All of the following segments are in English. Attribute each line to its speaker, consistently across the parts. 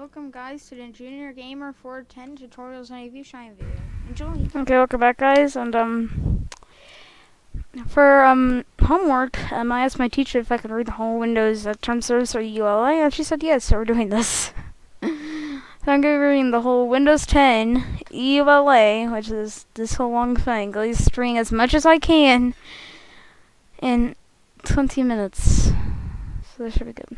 Speaker 1: Welcome guys to the Junior Gamer 410 tutorials on AV Shine video. Enjoy!
Speaker 2: Okay, welcome back guys, and for homework, I asked my teacher if I could read the whole Windows term service or EULA, and she said yes, so we're doing this. So I'm going to be reading the whole Windows 10 EULA, which is this whole long thing, at least reading as much as I can in 20 minutes. So that should be good.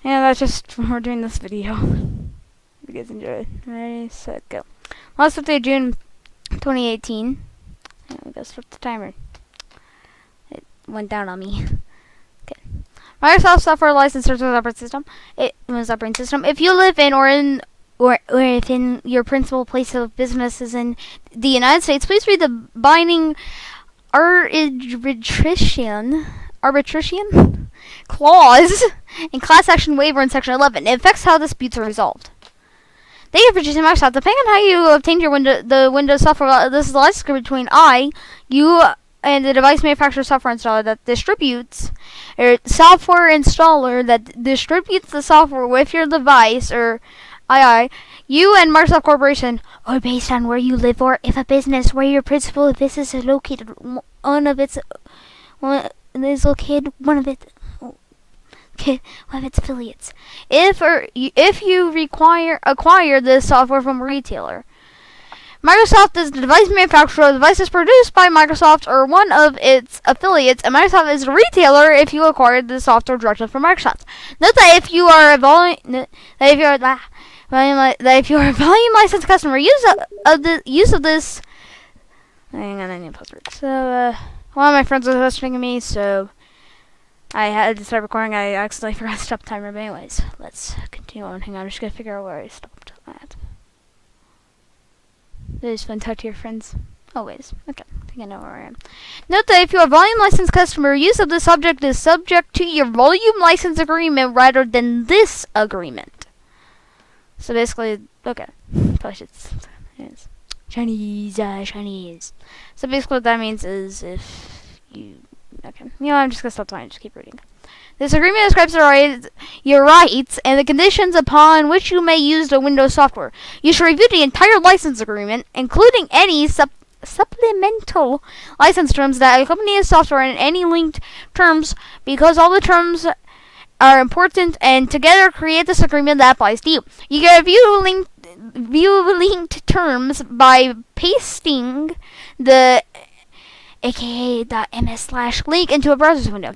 Speaker 2: And that's just when we're doing this video. You guys enjoy. Ready, set, go. Last update June 2018. And we gotta start the timer. It went down on me. Okay. Microsoft software license starts with operating system. It was operating system. If you live in or if in your principal place of business is in the United States, please read the binding arbitration clause in class action waiver in section 11. It affects how disputes are resolved. Thank you for choosing Microsoft. Depending on how you obtained your Windows software, this is the license agreement between you, and the device manufacturer software installer that distributes, or software installer that distributes the software with your device, or you and Microsoft Corporation, or based on where you live, or if a business where your principal business is located, one of its affiliates. If you acquire this software from a retailer. Microsoft is the device manufacturer. The device is produced by Microsoft or one of its affiliates, and Microsoft is the retailer if you acquired the software directly from Microsoft. Note that if you are a volume licensed customer, use of this. Hang on, I need a password. So one of my friends was listening to me, so I had to start recording. I accidentally forgot to stop the timer, but anyways, let's continue on. Hang on, I'm just gonna figure out where I stopped at. It is fun to talk to your friends. Always. Okay, I think I know where I am. Note that if you're a volume license customer, use of this object is subject to your volume license agreement rather than this agreement. So basically, okay. Probably should. Yes. Chinese. So basically what that means is if you... Okay. You know, I'm just gonna stop talking. Just keep reading. This agreement describes your rights and the conditions upon which you may use the Windows software. You should review the entire license agreement, including any supplemental license terms that accompany the software and any linked terms, because all the terms are important and together create this agreement that applies to you. You can view linked terms by pasting the aka.ms/link into a browser window.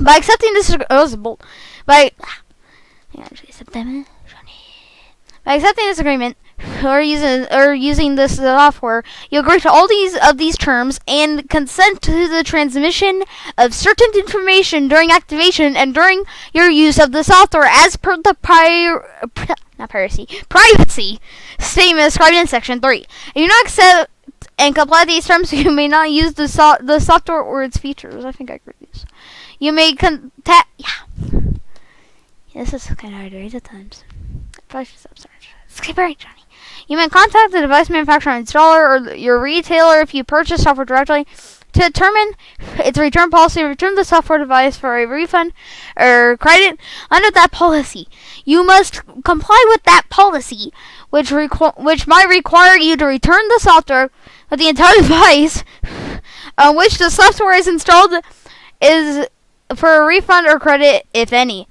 Speaker 2: By accepting this agreement or using this software, you agree to all these terms and consent to the transmission of certain information during activation and during your use of the software as per the privacy statement described in section 3. If you not accept and comply these terms, you may not use the software or its features. I think I agree with these. You may contact... This is kind of hard to read at times. I probably should stop searching. Skip right, Johnny. You may contact the device manufacturer, installer, or your retailer if you purchase software directly to determine its return policy. Return the software device for a refund or credit under that policy. You must comply with that policy, which might require you to return the software with the entire device on which the software is installed is for a refund or credit, if any.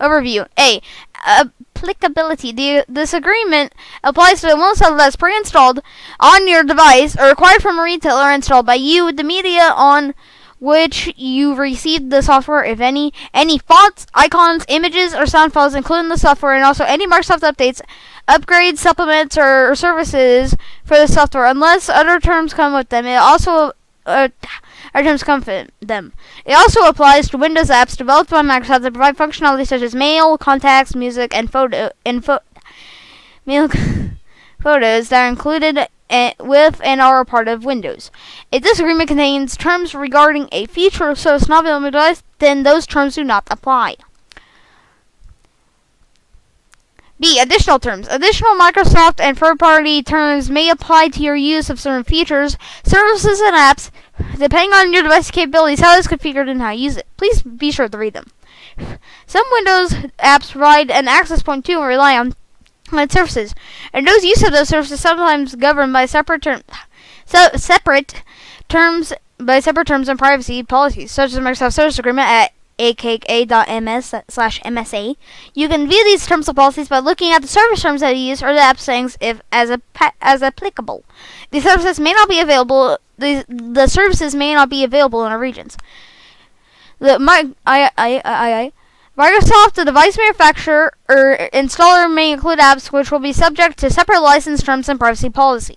Speaker 2: Overview. A. Applicability. This agreement applies to the Windows software that's pre-installed on your device or acquired from a retailer installed by you, the media on which you received the software, if any fonts, icons, images, or sound files included in the software, and also any Microsoft updates, upgrades, supplements, or services for the software, unless other terms come with them. It also It also applies to Windows apps developed by Microsoft that provide functionality such as mail, contacts, music, and photos that are included with and are a part of Windows. If this agreement contains terms regarding a feature or service not available on the device, then those terms do not apply. B. Additional terms. Additional Microsoft and third-party terms may apply to your use of certain features, services, and apps, depending on your device capabilities, how it's configured, and how you use it. Please be sure to read them. Some Windows apps provide an access point to and rely on services, and those use of those services sometimes governed by separate terms and privacy policies, such as Microsoft Service Agreement at akka.ms/MSA. You can view these terms and policies by looking at the service terms that you use or the app settings if as applicable. These services may not be available. The services may not be available in our regions. Microsoft, the device manufacturer or installer, may include apps which will be subject to separate license terms and privacy policies.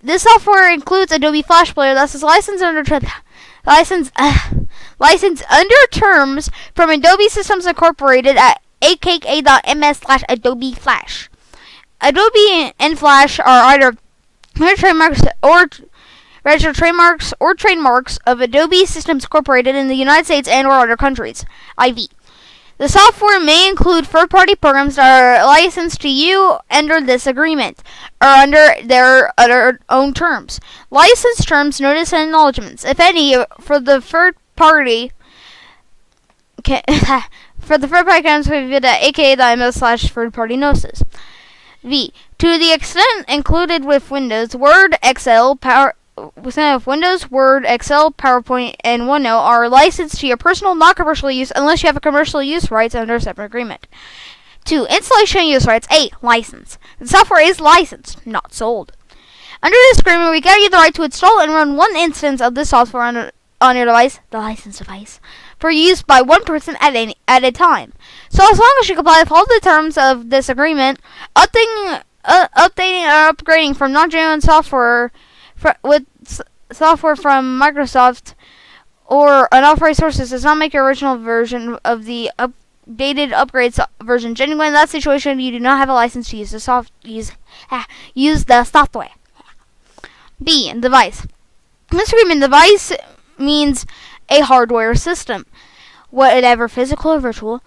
Speaker 2: This software includes Adobe Flash Player that is licensed under terms from Adobe Systems Incorporated at akka.ms/Adobe Flash. Adobe and Flash are either registered trademarks or trademarks of Adobe Systems Incorporated in the United States and or other countries. IV. The software may include third-party programs that are licensed to you under this agreement or under their own terms. License terms, notice, and acknowledgments, if any, for the third-party accounts will be viewed at aka.ms/third-party notices. V. To the extent included with Windows, Word, Excel, PowerPoint, and OneNote are licensed to your personal, not commercial use unless you have a commercial use rights under a separate agreement. 2. Installation and use rights. A. License. The software is licensed, not sold. Under this agreement, we grant you the right to install and run one instance of this software on your device, the licensed device, for use by one person at a time. So as long as you comply with all the terms of this agreement, updating or upgrading from non-genuine software with software from Microsoft or unauthorized sources does not make your original version of the updated upgrade version genuine. In that situation, you do not have a license to use the software. B. Device. In this agreement, device means a hardware system, whatever physical or virtual,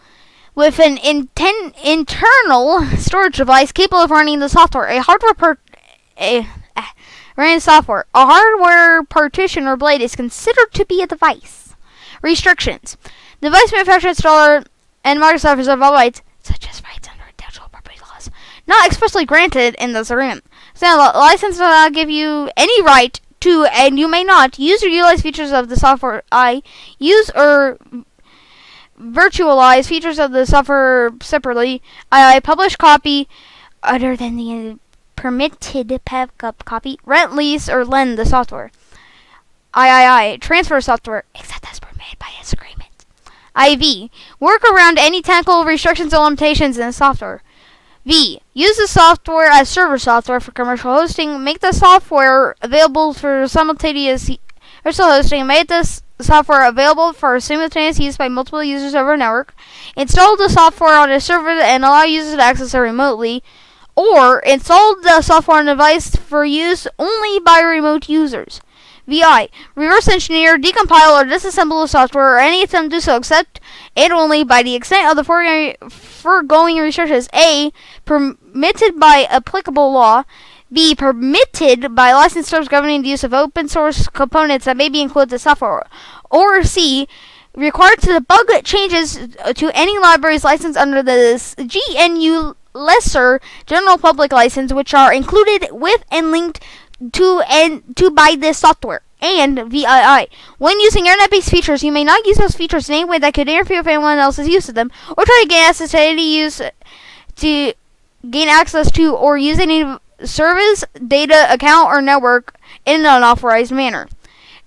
Speaker 2: with an internal storage device capable of running the software. Running software. A hardware partition or blade is considered to be a device. Restrictions. Device manufacturer, installer, and Microsoft reserve all rights, such as rights under intellectual property laws, not expressly granted in this agreement. So, the license will not give you any right to, and you may not, use or utilize features of the software. Use or virtualize features of the software separately. Publish copy other than the permitted copy, rent, lease, or lend the software. Transfer software, except as permitted by this agreement. IV. Work around any technical restrictions or limitations in the software. V. Use the software as server software for commercial hosting. Make the software available for simultaneous hosting. Make this software available for simultaneous use by multiple users over a network. Install the software on a server and allow users to access it remotely. Or install the software on a device for use only by remote users. VI. Reverse engineer, decompile, or disassemble the software or any attempt to do so except and only by the extent of the foregoing restrictions. A. Permitted by applicable law. B. Permitted by license terms governing the use of open source components that may be included in the software. Or C. Required to debug changes to any libraries licensed under the GNU lesser general public license, which are included with and linked to by this software. And VII. When using internet-based features, you may not use those features in any way that could interfere with anyone else's use of them, or try to gain access to or use any service, data, account, or network in an unauthorized manner.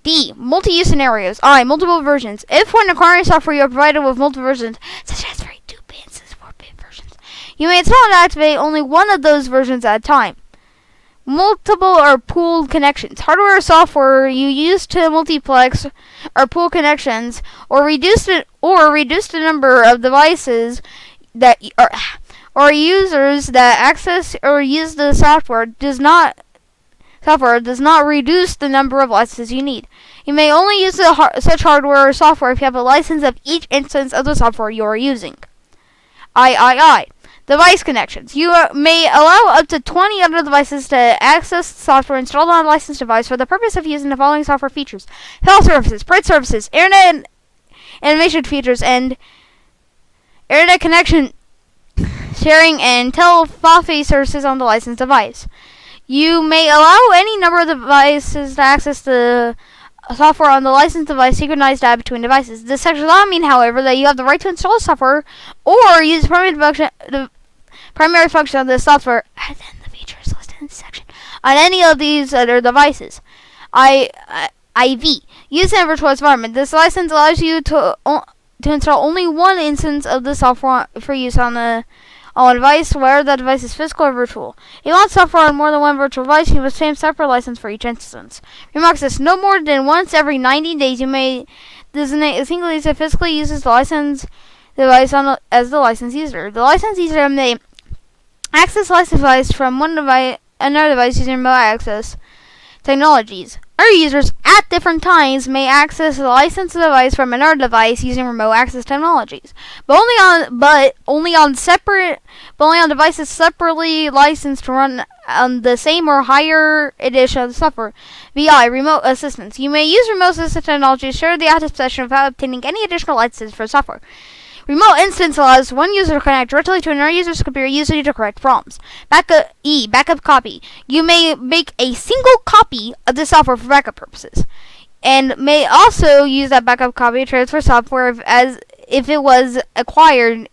Speaker 2: D. Multi-use scenarios. I. Multiple versions. If when acquiring software you are provided with multiple versions, such as 32-bit and 64-bit versions, you may install and activate only one of those versions at a time. Multiple or pooled connections. Hardware or software you use to multiplex or pool connections, or reduce the number of devices that or users that access or use the software does not reduce the number of licenses you need. You may only use such hardware or software if you have a license of each instance of the software you are using. III. Device connections. You may allow up to 20 other devices to access software installed on a licensed device for the purpose of using the following software features: health services, print services, internet and animation features, and internet connection sharing and telephony services on the licensed device. You may allow any number of devices to access the software on the licensed device, synchronized data between devices. This section does not mean, however, that you have the right to install software or use the primary function of the software other than the features listed in this section on any of these other devices. IV. Use in a virtual environment. This license allows you to install only one instance of the software for use on a device, whether that device is physical or virtual. If you want software on more than one virtual device, you must pay a separate license for each instance. Remote access. No more than once every 90 days, you may designate a single user that physically uses the licensed device as the licensed user. The licensed user may access the licensed device from another device using remote access technologies. Other users at different times may access the licensed device from another device using remote access technologies, but only on devices separately licensed to run on the same or higher edition of the software. VI, remote assistance. You may use remote assistance technology to share the active session without obtaining any additional licenses for software. Remote instance allows one user to connect directly to another user's computer, usually to correct problems. Backup copy. You may make a single copy of the software for backup purposes, and may also use that backup copy to transfer software as if it was acquired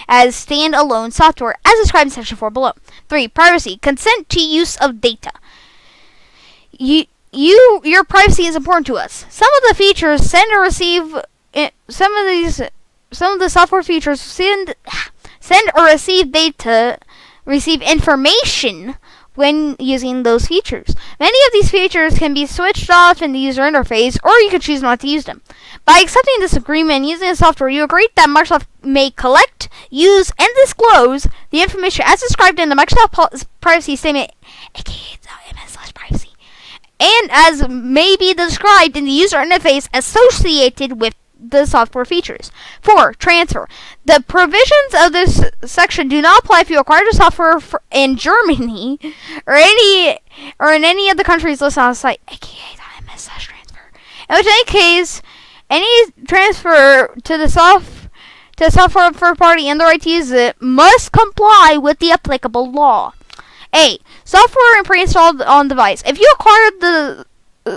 Speaker 2: as standalone software, as described in section 4 below. 3. Privacy. Consent to use of data. Your privacy is important to us. Some of the features send or receive some of the software features send or receive information when using those features. Many of these features can be switched off in the user interface, or you can choose not to use them. By accepting this agreement and using the software, you agree that Microsoft may collect, use, and disclose the information as described in the Microsoft Privacy Statement, aka MS/privacy, and as may be described in the user interface associated with the software features. 4. Transfer. The provisions of this section do not apply if you acquire the software in Germany or in any of the countries listed on the site, aka MS/transfer. In which any case, any transfer to the software third party and the right to use it must comply with the applicable law. A. Software and pre-installed on device. If you acquired the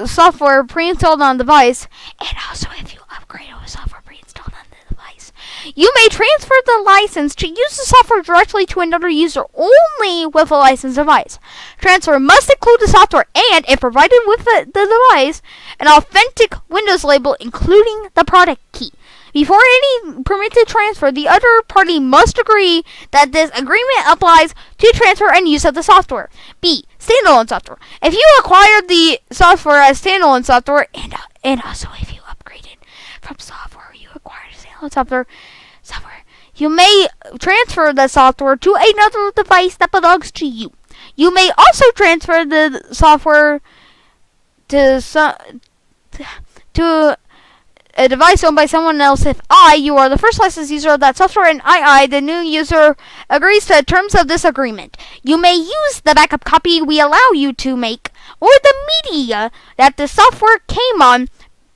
Speaker 2: software pre-installed on device, and also if you upgrade over software pre-installed on the device, you may transfer the license to use the software directly to another user only with a licensed device. Transfer must include the software and, if provided with the device, an authentic Windows label including the product key. Before any permitted transfer, the other party must agree that this agreement applies to transfer and use of the software. B. Standalone software. If you acquired the software as standalone software, and also if you upgraded from software you acquired as standalone software, you may transfer the software to another device that belongs to you. You may also transfer the software to a device owned by someone else if I, you are the first licensed user of that software, and I, the new user, agrees to the terms of this agreement. You may use the backup copy we allow you to make, or the media that the software came on,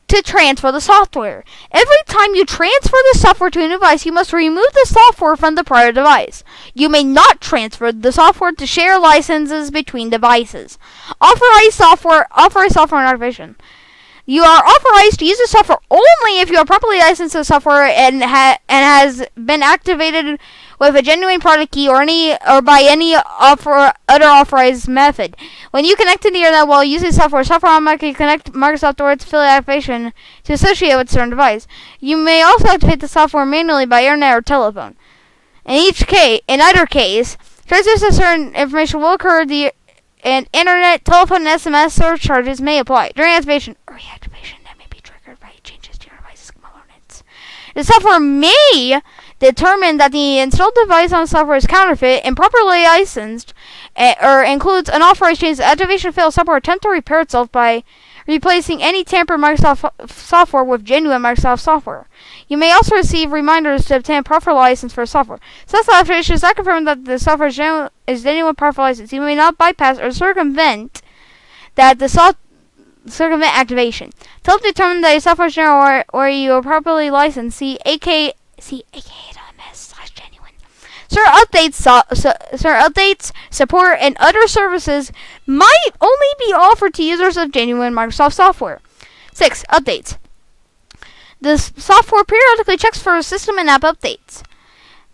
Speaker 2: to transfer the software. Every time you transfer the software to a new device, you must remove the software from the prior device. You may not transfer the software to share licenses between devices. Authorized software and activation. You are authorized to use the software only if you are properly licensed to the software and has been activated with a genuine product key or by any other authorized method. When you connect to the internet while using software automatically connect Microsoft or its affiliate activation to associate with a certain device. You may also activate the software manually by internet or telephone. In either case, transfers of certain information will occur. And internet, telephone, and SMS surcharges may apply. During activation or reactivation, that may be triggered by changes to your device's components. The software may determine that the installed device on the software is counterfeit, improperly licensed, or includes unauthorized changes. Activation fails software attempt to repair itself by replacing any tampered Microsoft software with genuine Microsoft software. You may also receive reminders to obtain a proper license for software. Successful application does not confirm that the software is genuine proper license. You may not bypass or circumvent circumvent activation. To help determine that your software is genuine or you are properly licensed, see aka.ms/genuine. Certain updates, support, and other services might only be offered to users of genuine Microsoft software. 6. Updates. The software periodically checks for system and app updates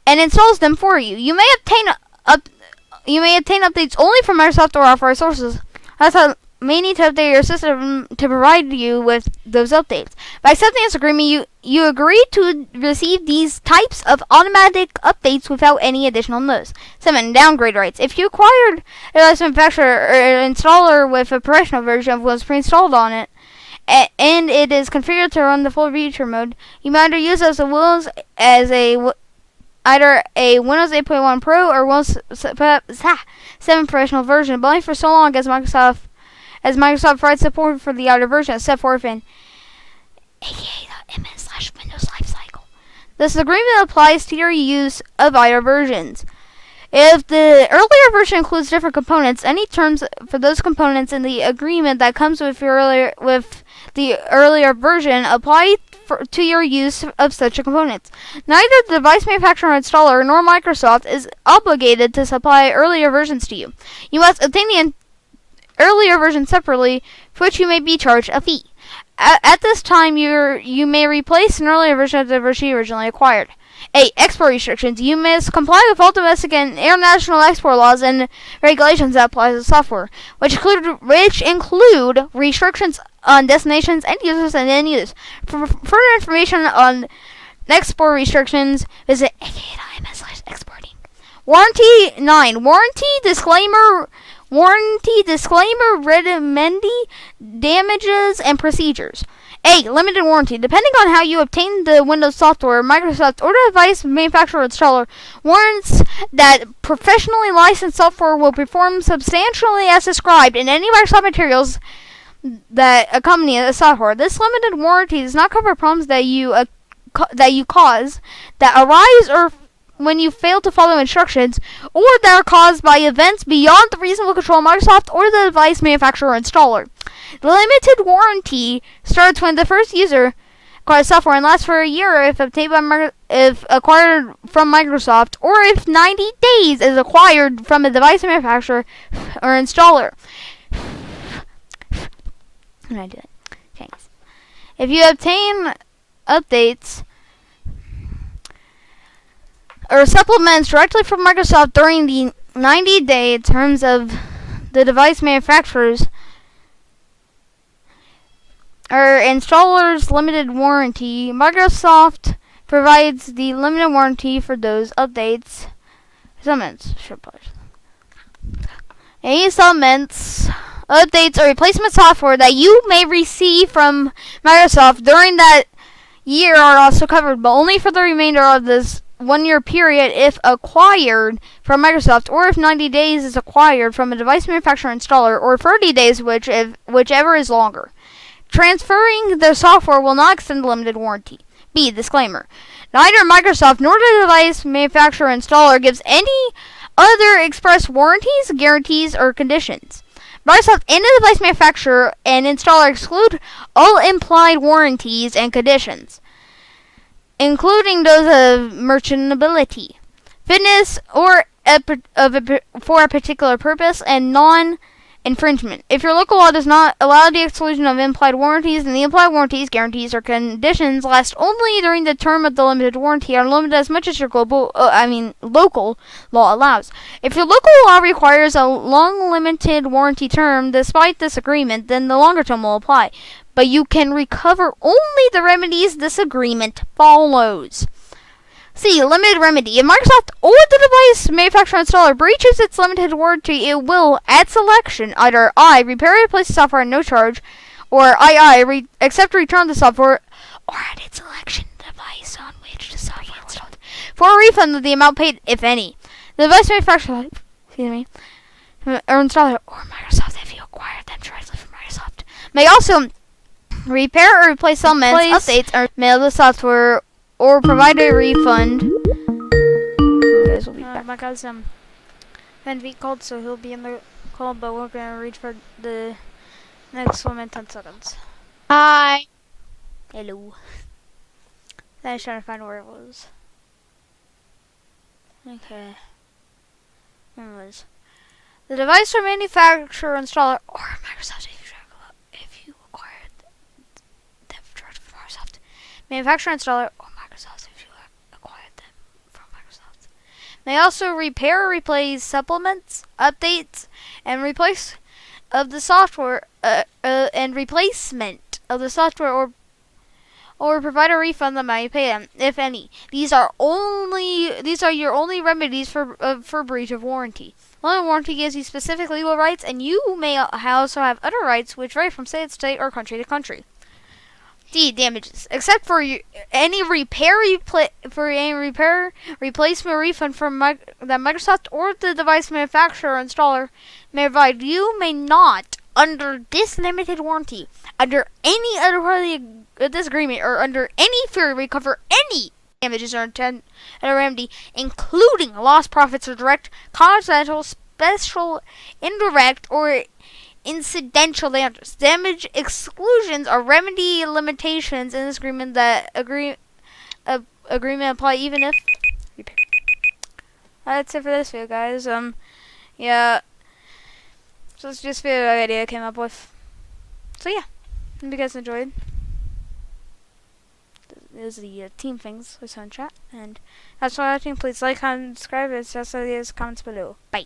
Speaker 2: and installs them for you. You may obtain updates only from Microsoft or authorized sources. Also, may need to update your system to provide you with those updates. By accepting this agreement, you agree to receive these types of automatic updates without any additional notice. 7. Downgrade rights. If you acquired a licensed manufacturer or installer with a professional version of Windows pre-installed on it, and it is configured to run the full feature mode, you may either use either a Windows 8.1 Pro or Windows 7 professional version, but only for so long as Microsoft provides support for the outer version set forth in aka.ms/Windows Lifecycle. This agreement applies to your use of either versions. If the earlier version includes different components, any terms for those components in the agreement that comes with the earlier version apply to your use of such components. Neither the device manufacturer or installer nor Microsoft is obligated to supply earlier versions to you. You must obtain the earlier version separately, for which you may be charged a fee. At this time, you may replace an earlier version of the version you originally acquired. 8. Export restrictions. You must comply with all domestic and international export laws and regulations that apply to software, which include restrictions on destinations, end users, and end use. For further information on export restrictions, visit aka.ms/exporting. Warranty. 9. Warranty disclaimer, remedy, damages, and procedures. 8. Limited warranty. Depending on how you obtain the Windows software, Microsoft or the device manufacturer or installer warrants that professionally licensed software will perform substantially as described in any Microsoft materials that accompany the software. This limited warranty does not cover problems that you cause that arise or when you fail to follow instructions, or that are caused by events beyond the reasonable control of Microsoft or the device manufacturer or installer. The limited warranty starts when the first user acquires software and lasts for a year if acquired from Microsoft, or if 90 days is acquired from a device manufacturer or installer. How do I do it? Thanks. If you obtain updates or supplements directly from Microsoft during the 90-day terms of the device manufacturer's or installer's limited warranty, Microsoft provides the limited warranty for those updates. Supplements. Any supplements, updates, or replacement software that you may receive from Microsoft during that year are also covered, but only for the remainder of this 1-year period if acquired from Microsoft, or if 90 days is acquired from a device manufacturer installer, or 30 days, whichever is longer. Transferring the software will not extend the limited warranty. B. Disclaimer. Neither Microsoft nor the device manufacturer installer gives any other express warranties, guarantees, or conditions. Microsoft and the device manufacturer and installer exclude all implied warranties and conditions, including those of merchantability, fitness, or for a particular purpose, and non-infringement. If your local law does not allow the exclusion of implied warranties, then the implied warranties, guarantees, or conditions last only during the term of the limited warranty, are limited as much as your local law allows. If your local law requires a long limited warranty term, despite this agreement, then the longer term will apply. But you can recover only the remedies this agreement follows. C. Limited remedy. If Microsoft or the device manufacturer installer breaches its limited warranty, it will, at selection, either I. Repair or replace the software at no charge, or II. Accept or return the software, or at its selection, the device on which the software was installed, for a refund of the amount paid, if any. The device manufacturer, or installer, or Microsoft, if you acquired them directly from Microsoft, may also repair or replace elements, updates, or mail the software or provide a refund. You guys will be back.
Speaker 1: My guy's Van Veek called, so he'll be in the call, but we're gonna read for the next 1 minute 10 seconds.
Speaker 3: Hi.
Speaker 1: Hello. I was trying to find where it was. Okay. Where was the device or manufacturer, installer, or Microsoft if you acquired them direct from Microsoft. Manufacturer, installer, or Microsoft if you acquired them from Microsoft. May also repair or replace supplements, updates, and replace of the software and replacement of the software or provide a refund that might pay them, if any. These are your only remedies for breach of warranty. Only warranty gives you specific legal rights, and you may also have other rights which vary from state to state or country to country. D. Damages. Except for any repair, replacement, or refund from that Microsoft or the device manufacturer or installer may provide, you may not, under this limited warranty, under any other part of this agreement, or under any theory, recover any damages or remedy, including lost profits or direct, continental, special, indirect, or incidental damages. Damage exclusions are remedy limitations in this agreement that agreement apply even if. That's it for this video, guys. Yeah. So it's just the idea I came up with. So yeah, hope you guys enjoyed. This is the team things we saw in chat, and that's all I think. Please like, comment, subscribe, and just leave comments below. Bye.